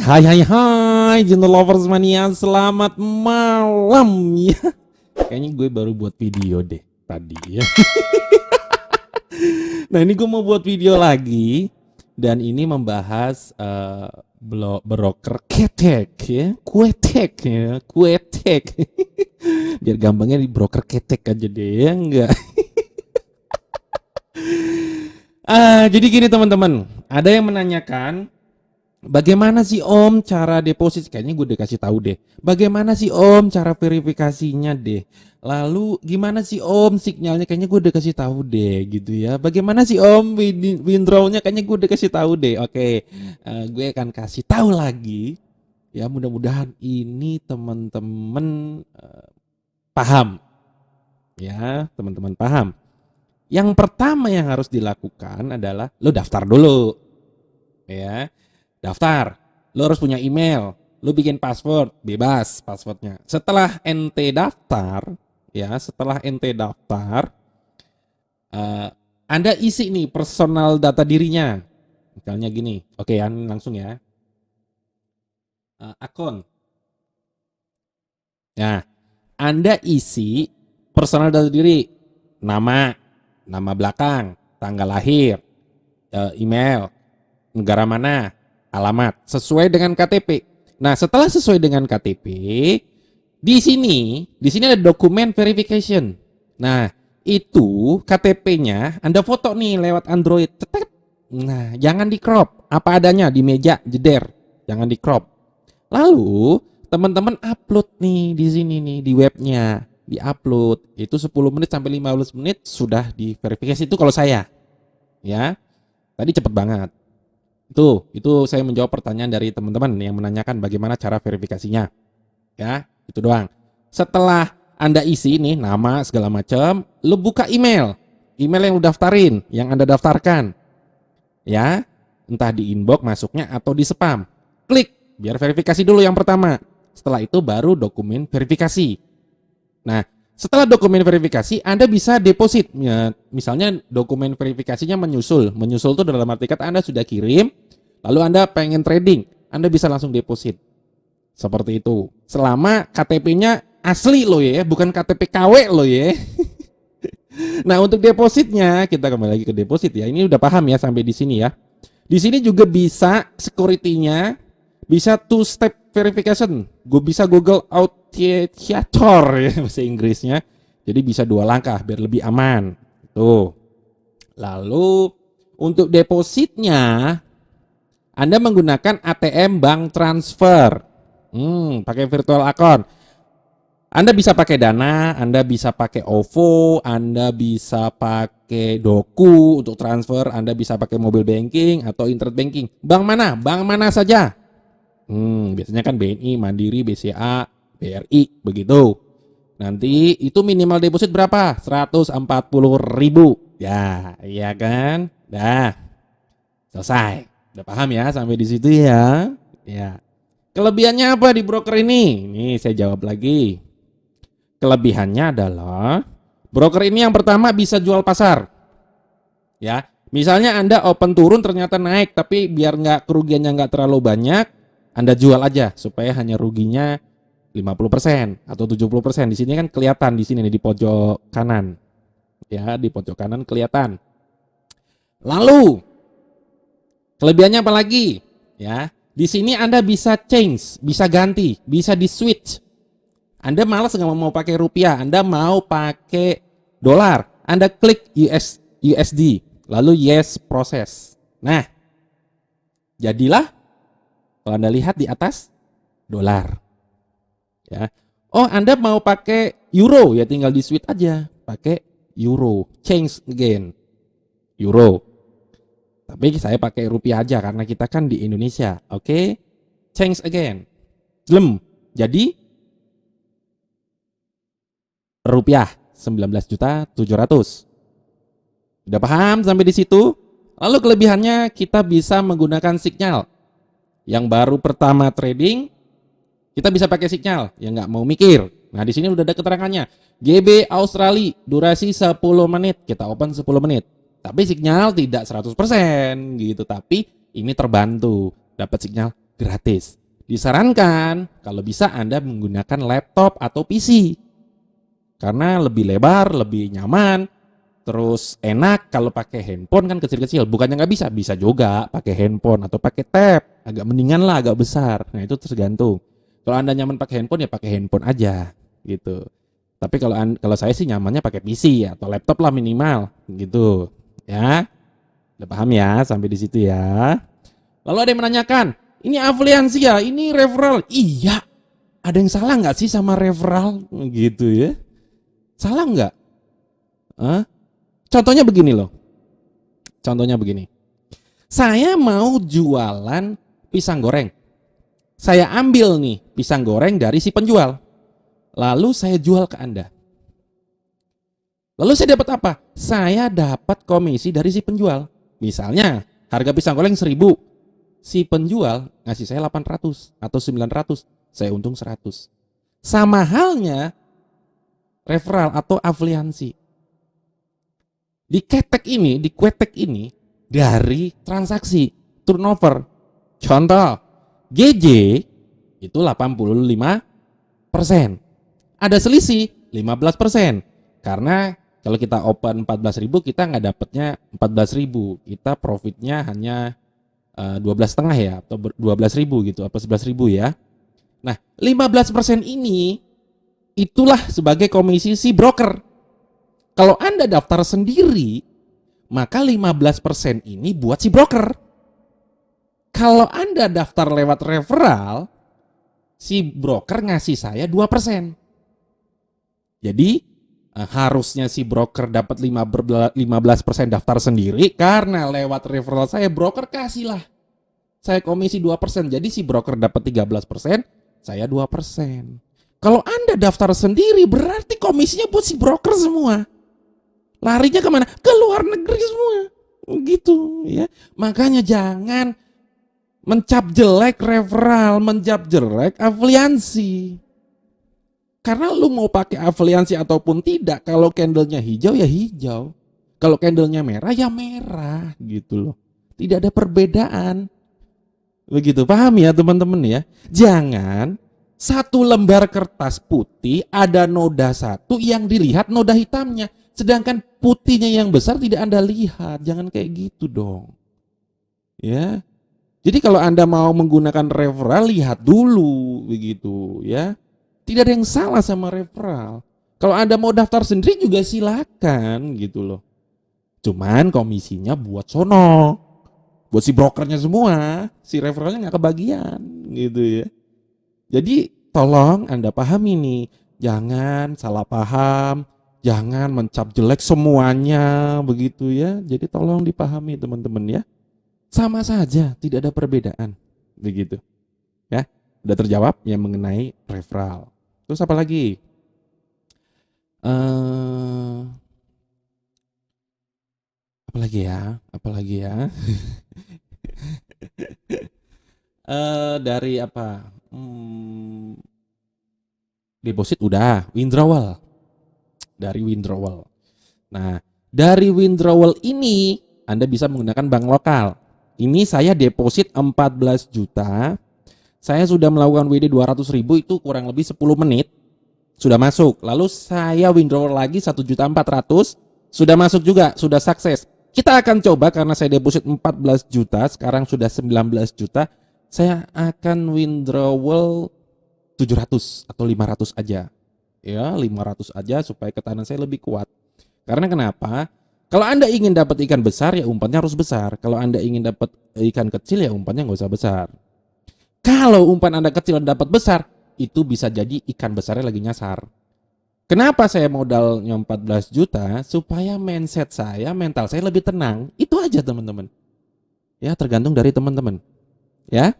Hai hai hai Gentle Lovers Mania, selamat malam ya. Kayaknya gue baru buat video deh tadi ya. Nah ini gue mau buat video lagi. Dan ini membahas broker ketek ya. Kuetek ya, kuetek. Biar gampangnya di broker ketek aja deh ya, enggak. Jadi gini teman-teman, ada yang menanyakan, bagaimana sih Om cara deposit? Kayaknya gue udah kasih tahu deh. Bagaimana sih Om cara verifikasinya deh? Lalu gimana sih Om signalnya? Kayaknya gue udah kasih tahu deh gitu ya. Bagaimana sih Om withdrawnya? Kayaknya gue udah kasih tahu deh. Oke, gue akan kasih tahu lagi. Ya mudah-mudahan ini teman-teman paham. Ya teman-teman paham. Yang pertama yang harus dilakukan adalah lo daftar dulu. Ya. Daftar, lo harus punya email, lo bikin password, bebas passwordnya. Setelah ente daftar, Anda isi nih personal data dirinya. Misalnya gini, oke ya langsung ya. Akun. Nah, Anda isi personal data diri, nama belakang, tanggal lahir, email, negara mana, alamat, sesuai dengan KTP. Nah, setelah sesuai dengan KTP, di sini ada dokumen verification. Nah, itu KTP-nya Anda foto nih lewat Android. Tetet. Nah, jangan di crop, apa adanya di meja jeder, jangan di crop. Lalu teman-teman upload nih di sini nih di webnya, di-upload. Itu 10 menit sampai 15 menit sudah diverifikasi. Itu kalau saya. Ya. Tadi cepet banget. Itu saya menjawab pertanyaan dari teman-teman yang menanyakan bagaimana cara verifikasinya. Ya, itu doang. Setelah Anda isi ini nama segala macam, lu buka email yang lu daftarin, yang Anda daftarkan. Ya, entah di inbox masuknya atau di spam. Klik biar verifikasi dulu yang pertama. Setelah itu baru dokumen verifikasi. Nah, setelah dokumen verifikasi Anda bisa deposit. Ya, misalnya dokumen verifikasinya menyusul. Menyusul itu dalam arti kata Anda sudah kirim, lalu Anda pengen trading, Anda bisa langsung deposit. Seperti itu. Selama KTP-nya asli loh ya, bukan KTP KW loh ya. Nah, untuk depositnya kita kembali lagi ke deposit ya. Ini udah paham ya sampai di sini ya. Di sini juga bisa security-nya bisa two step verification. Gue bisa Google Authenticator ya bahasa Inggrisnya. Jadi bisa 2 langkah biar lebih aman. Tuh. Lalu untuk depositnya Anda menggunakan ATM bank transfer. Pakai virtual account. Anda bisa pakai Dana, Anda bisa pakai OVO, Anda bisa pakai Doku untuk transfer, Anda bisa pakai mobile banking atau internet banking. Bank mana? Bank mana saja. Biasanya kan BNI, Mandiri, BCA, BRI, begitu. Nanti itu minimal deposit berapa? 140.000. Ya, iya kan? Dah. Selesai. Udah paham ya sampai di situ ya? Ya. Kelebihannya apa di broker ini? Ini saya jawab lagi. Kelebihannya adalah broker ini yang pertama bisa jual pasar. Ya, misalnya Anda open turun ternyata naik, tapi biar nggak kerugiannya nggak terlalu banyak, Anda jual aja supaya hanya ruginya 50% atau 70%. Di sini kan kelihatan di sini nih di pojok kanan. Ya, di pojok kanan kelihatan. Lalu kelebihannya apa lagi? Ya, di sini Anda bisa change, bisa ganti, bisa di switch. Anda malas nggak mau pakai rupiah, Anda mau pakai dolar, Anda klik USD, lalu yes proses. Nah, jadilah kalau Anda lihat di atas dolar. Ya. Oh, Anda mau pakai euro ya tinggal di switch aja, pakai euro, change again, euro. Tapi saya pakai rupiah aja karena kita kan di Indonesia. Oke, change again, jadi rupiah 19.700.000. Udah paham sampai di situ? Lalu kelebihannya kita bisa menggunakan signal. Yang baru pertama trading, kita bisa pakai signal. Yang nggak mau mikir. Nah di sini udah ada keterangannya. GB Australia durasi 10 menit. Kita open 10 menit. Tapi signal tidak 100% gitu. Tapi ini terbantu. Dapat signal gratis. Disarankan kalau bisa Anda menggunakan laptop atau PC karena lebih lebar, lebih nyaman, terus enak. Kalau pakai handphone kan kecil-kecil, bukannya nggak bisa, bisa juga pakai handphone atau pakai tab, agak mendingan lah, agak besar. Nah itu tergantung. Kalau Anda nyaman pakai handphone ya pakai handphone aja gitu. Tapi kalau saya sih nyamannya pakai PC atau laptop lah minimal gitu. Ya, udah paham ya sampai di situ ya. Lalu ada yang menanyakan, ini afiliasi ya, ini referral. Iya, ada yang salah nggak sih sama referral gitu ya? Salah nggak? Hah? Contohnya begini loh. Contohnya begini. Saya mau jualan pisang goreng. Saya ambil nih pisang goreng dari si penjual. Lalu saya jual ke Anda. Lalu saya dapat apa? Saya dapat komisi dari si penjual. Misalnya harga pisang goreng 1.000. Si penjual ngasih saya 800 atau 900. Saya untung 100. Sama halnya referral atau afiliasi. Di ketek ini dari transaksi turnover. Contoh, GJ itu 85%. Ada selisih 15%. Karena kalau kita open 14.000 kita nggak dapatnya 14.000. Kita profitnya hanya 12,5 ya atau 12.000 gitu atau 11.000 ya. Nah, 15% ini itulah sebagai komisi si broker. Kalau Anda daftar sendiri, maka 15% ini buat si broker. Kalau Anda daftar lewat referral, si broker ngasih saya 2%. Jadi harusnya si broker dapat 15% daftar sendiri, karena lewat referral saya broker kasihlah saya komisi 2%. Jadi si broker dapat 13%, saya 2%. Kalau Anda daftar sendiri berarti komisinya buat si broker semua. Larinya kemana? Ke luar negeri semua. Gitu ya. Makanya jangan mencap jelek referral, mencap jelek afiliasi. Karena lu mau pakai afiliasi ataupun tidak, kalau candlenya hijau ya hijau. Kalau candlenya merah ya merah gitu loh. Tidak ada perbedaan. Begitu, paham ya teman-teman ya? Jangan satu lembar kertas putih ada noda satu yang dilihat noda hitamnya. Sedangkan putihnya yang besar tidak Anda lihat. Jangan kayak gitu dong. Ya. Jadi kalau Anda mau menggunakan referral, lihat dulu begitu ya. Tidak ada yang salah sama referral. Kalau Anda mau daftar sendiri juga silakan gitu loh. Cuman komisinya buat sono. Buat si brokernya semua, si referralnya nggak kebagian gitu ya. Jadi tolong Anda pahami nih, jangan salah paham, jangan mencap jelek semuanya begitu ya. Jadi tolong dipahami teman-teman ya. Sama saja, tidak ada perbedaan. Begitu. Ya. Udah terjawab yang mengenai referral. Terus apa lagi? Eh apa lagi ya? Apa lagi ya? Dari apa? Deposit udah, withdrawal. Dari withdrawal. Nah, dari withdrawal ini Anda bisa menggunakan bank lokal. Ini saya deposit 14 juta. Saya sudah melakukan WD 200.000 itu kurang lebih 10 menit. Sudah masuk. Lalu saya withdrawal lagi 1.400.000. Sudah masuk juga, sudah sukses. Kita akan coba karena saya deposit 14 juta, sekarang sudah 19 juta. Saya akan withdrawal 700 atau 500 aja. Ya, 500 aja supaya ketahanan saya lebih kuat. Karena kenapa? Kalau Anda ingin dapat ikan besar ya umpannya harus besar. Kalau Anda ingin dapat ikan kecil ya umpannya nggak usah besar. Kalau umpan Anda kecil dan dapat besar, itu bisa jadi ikan besarnya lagi nyasar. Kenapa saya modalnya 14 juta? Supaya mindset saya, mental saya lebih tenang. Itu aja teman-teman. Ya, tergantung dari teman-teman. Ya,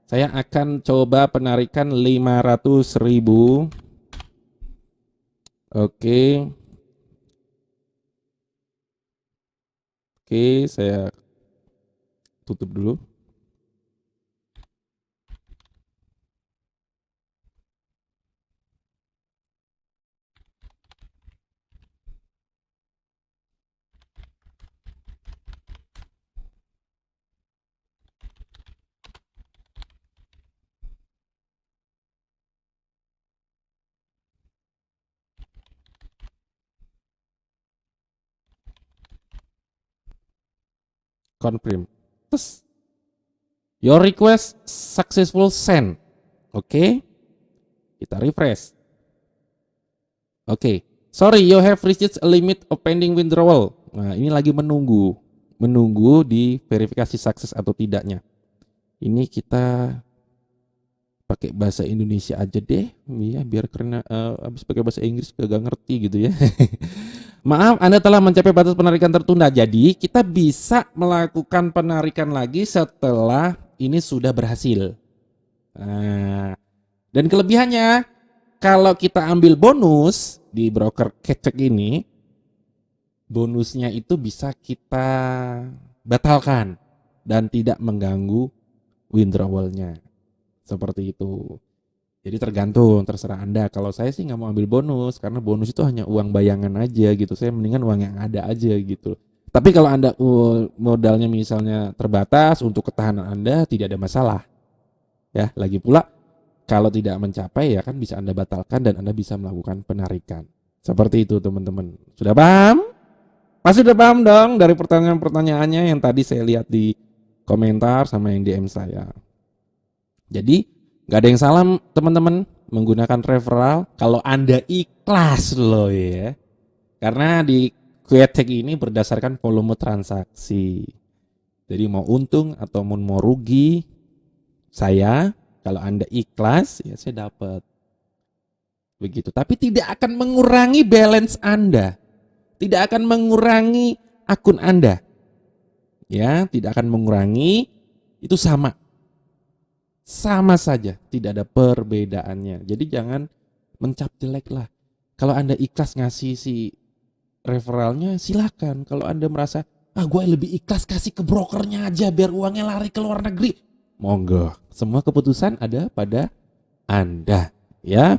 saya akan coba penarikan 500.000. Oke. Oke, saya tutup dulu. confirm. Terus your request successful send. Oke. Kita refresh. Oke. Sorry, you have reached a limit of pending withdrawal. Nah, ini lagi menunggu di verifikasi sukses atau tidaknya. Ini kita pakai bahasa Indonesia aja deh, ya biar karena habis pakai bahasa Inggris gak ngerti gitu ya. Maaf, Anda telah mencapai batas penarikan tertunda. Jadi kita bisa melakukan penarikan lagi setelah ini sudah berhasil. Nah, dan kelebihannya kalau kita ambil bonus di broker Kecek ini, bonusnya itu bisa kita batalkan dan tidak mengganggu withdrawalnya. Seperti itu. Jadi tergantung, terserah Anda. Kalau saya sih nggak mau ambil bonus karena bonus itu hanya uang bayangan aja gitu. Saya mendingan uang yang ada aja gitu. Tapi kalau Anda modalnya misalnya terbatas untuk ketahanan Anda tidak ada masalah. Ya, lagi pula kalau tidak mencapai ya kan bisa Anda batalkan dan Anda bisa melakukan penarikan. Seperti itu teman-teman. Sudah paham? Pasti udah paham dong dari pertanyaan-pertanyaannya yang tadi saya lihat di komentar sama yang DM saya. Jadi nggak ada yang salah teman-teman menggunakan referral kalau Anda ikhlas loh ya. Karena di Quetek ini berdasarkan volume transaksi. Jadi mau untung atau mau rugi, saya kalau Anda ikhlas ya saya dapat. Begitu. Tapi tidak akan mengurangi balance Anda. Tidak akan mengurangi akun Anda. Ya, tidak akan mengurangi, itu sama. Sama saja, tidak ada perbedaannya. Jadi jangan mencap jelek lah. Kalau Anda ikhlas ngasih si referralnya silakan. Kalau Anda merasa gue lebih ikhlas kasih ke brokernya aja biar uangnya lari ke luar negeri, monggo. Semua keputusan ada pada Anda, ya.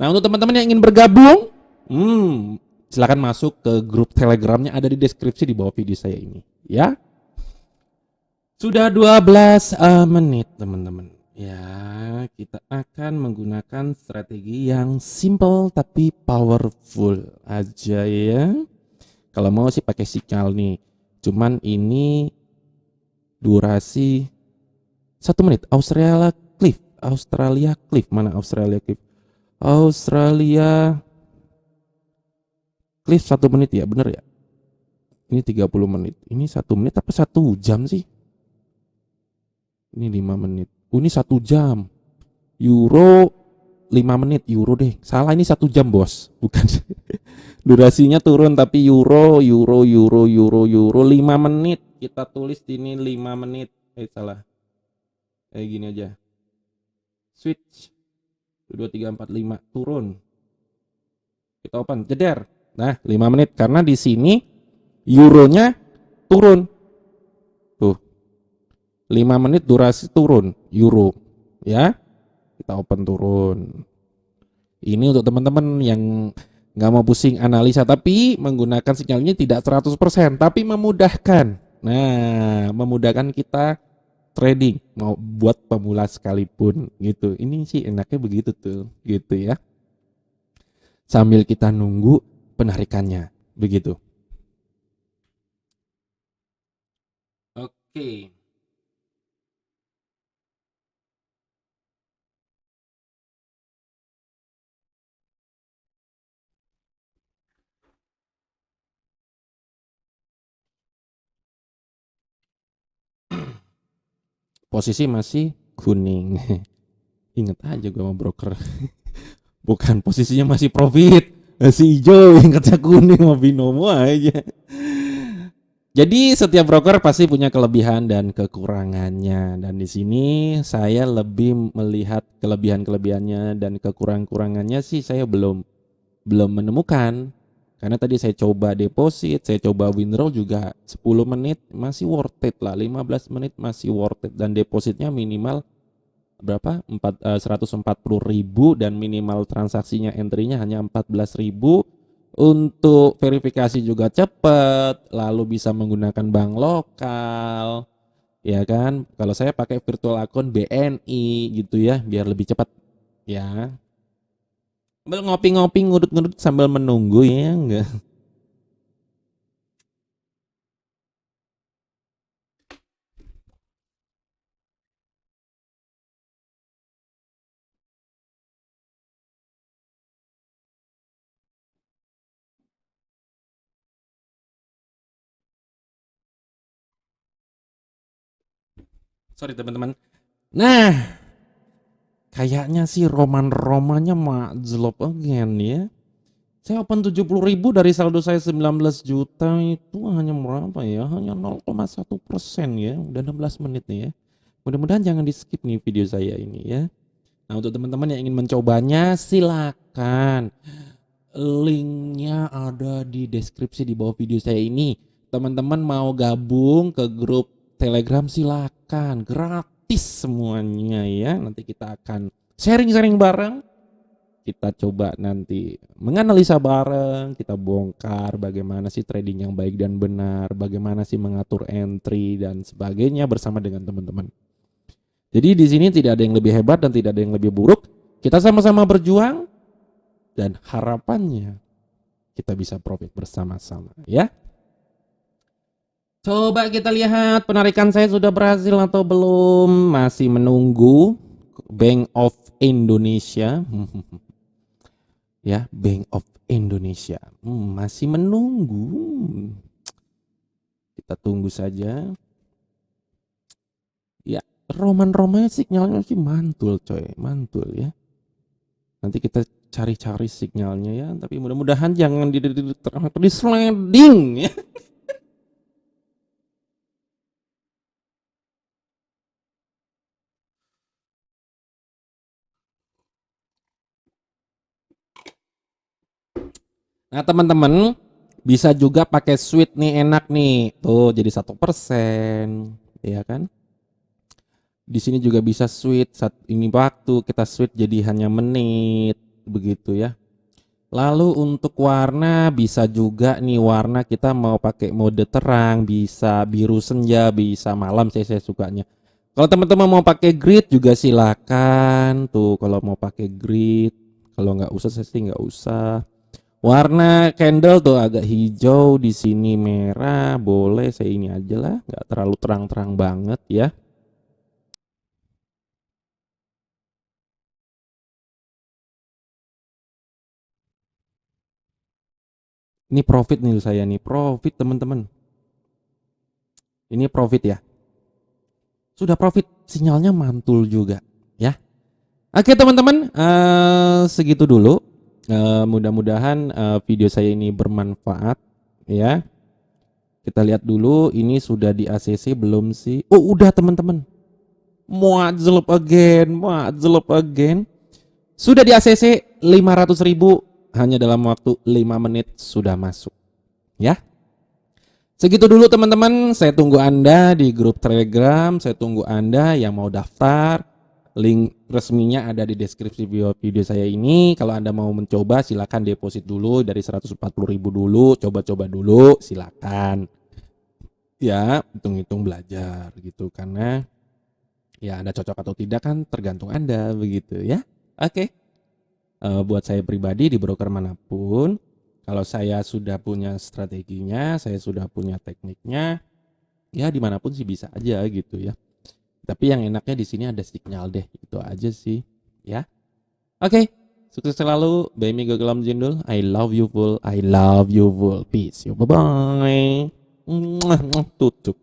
Nah, untuk teman-teman yang ingin bergabung, silakan masuk ke grup Telegramnya, ada di deskripsi di bawah video saya ini, ya. Sudah 12 menit teman-teman. Ya, kita akan menggunakan strategi yang simple tapi powerful aja ya. Kalau mau sih pakai sinyal nih. Cuman ini durasi 1 menit. Australia Cliff. Mana Australia Cliff? Australia Cliff 1 menit ya, bener ya? Ini 30 menit. Ini 1 menit apa 1 jam sih? Ini 5 menit. Ini 1 jam. Euro 5 menit. Euro deh. Salah, ini 1 jam bos. Bukan. Durasinya turun tapi euro 5 menit. Kita tulis ini 5 menit. Salah. Gini aja. Switch. 2, 3, 4, 5. Turun. Kita open. Jeder. Nah 5 menit. Karena di sini euronya turun. Tuh. 5 menit durasi turun euro ya, kita open turun. Ini untuk teman-teman yang nggak mau pusing analisa tapi menggunakan sinyalnya tidak 100% tapi memudahkan. Nah, memudahkan kita trading mau buat pemula sekalipun gitu. Ini sih enaknya begitu tuh gitu ya, sambil kita nunggu penarikannya begitu. Oke. Posisi masih kuning. Ingat aja gue sama broker. Bukan, posisinya masih profit, masih hijau, ingatnya kuning sama binomo aja. Jadi setiap broker pasti punya kelebihan dan kekurangannya, dan di sini saya lebih melihat kelebihan-kelebihannya dan kekurangan-kurangannya sih saya belum menemukan. Karena tadi saya coba deposit, saya coba withdrawal juga 10 menit masih worth it lah, 15 menit masih worth it, dan depositnya minimal berapa? 140.000 dan minimal transaksinya entry-nya hanya 14.000. Untuk verifikasi juga cepat, lalu bisa menggunakan bank lokal, ya kan? Kalau saya pakai virtual account BNI gitu ya, biar lebih cepat ya. Sambil ngopi-ngopi ngudut-ngudut sambil menunggu ya enggak. Sorry teman-teman. Nah, kayaknya sih roman-romannya majlop again ya. Saya open 70.000 dari saldo saya 19 juta itu hanya berapa ya? Hanya 0,1% ya. Udah 16 menit nih ya. Mudah-mudahan jangan di skip nih video saya ini ya. Nah untuk teman-teman yang ingin mencobanya silakan. Linknya ada di deskripsi di bawah video saya ini. Teman-teman mau gabung ke grup Telegram silakan. Gratis semuanya ya. Nanti kita akan sharing-sharing bareng. Kita coba nanti menganalisa bareng, kita bongkar bagaimana sih trading yang baik dan benar, bagaimana sih mengatur entry dan sebagainya bersama dengan teman-teman. Jadi di sini tidak ada yang lebih hebat dan tidak ada yang lebih buruk. Kita sama-sama berjuang dan harapannya kita bisa profit bersama-sama ya. Coba kita lihat penarikan saya sudah berhasil atau belum. Masih menunggu Bank of Indonesia. Ya, Bank of Indonesia masih menunggu. Kita tunggu saja. Ya, roman-romannya sinyalnya sih mantul coy, mantul ya. Nanti kita cari-cari sinyalnya ya, tapi mudah-mudahan jangan di sliding ya. Nah teman-teman bisa juga pakai sweet nih, enak nih tuh jadi 1%, ya kan. Di sini juga bisa sweet saat ini waktu kita sweet jadi hanya menit begitu ya. Lalu untuk warna bisa juga nih, warna kita mau pakai mode terang, bisa biru senja, bisa malam saya sukanya. Kalau teman-teman mau pakai grid juga silakan tuh, kalau mau pakai grid. Kalau nggak usah saya sih nggak usah. Warna candle tuh agak hijau, di sini merah, boleh saya ini aja lah, nggak terlalu terang-terang banget ya. Ini profit nih saya nih, profit teman-teman. Ini profit ya. Sudah profit, sinyalnya mantul juga ya. Oke teman-teman, segitu dulu. Mudah-mudahan video saya ini bermanfaat ya. Kita lihat dulu ini sudah di ACC belum sih? Oh udah teman-teman. Muadzlep again, muadzlep again. Sudah di ACC 500.000 hanya dalam waktu 5 menit sudah masuk ya. Segitu dulu teman-teman, saya tunggu Anda di grup Telegram, saya tunggu Anda yang mau daftar. Link resminya ada di deskripsi video saya ini. Kalau Anda mau mencoba silakan deposit dulu dari 140.000 dulu, coba-coba dulu silakan. Ya, hitung-hitung belajar gitu, karena ya Anda cocok atau tidak kan tergantung Anda begitu ya. Oke. Buat saya pribadi di broker manapun, kalau saya sudah punya strateginya, saya sudah punya tekniknya, ya dimanapun sih bisa aja gitu ya. Tapi yang enaknya di sini ada sinyal deh, itu aja sih ya. Oke, sukses selalu. Bami Gogelam Jindul. I love you full. I love you full. Peace. Yo, bye bye. Tutup.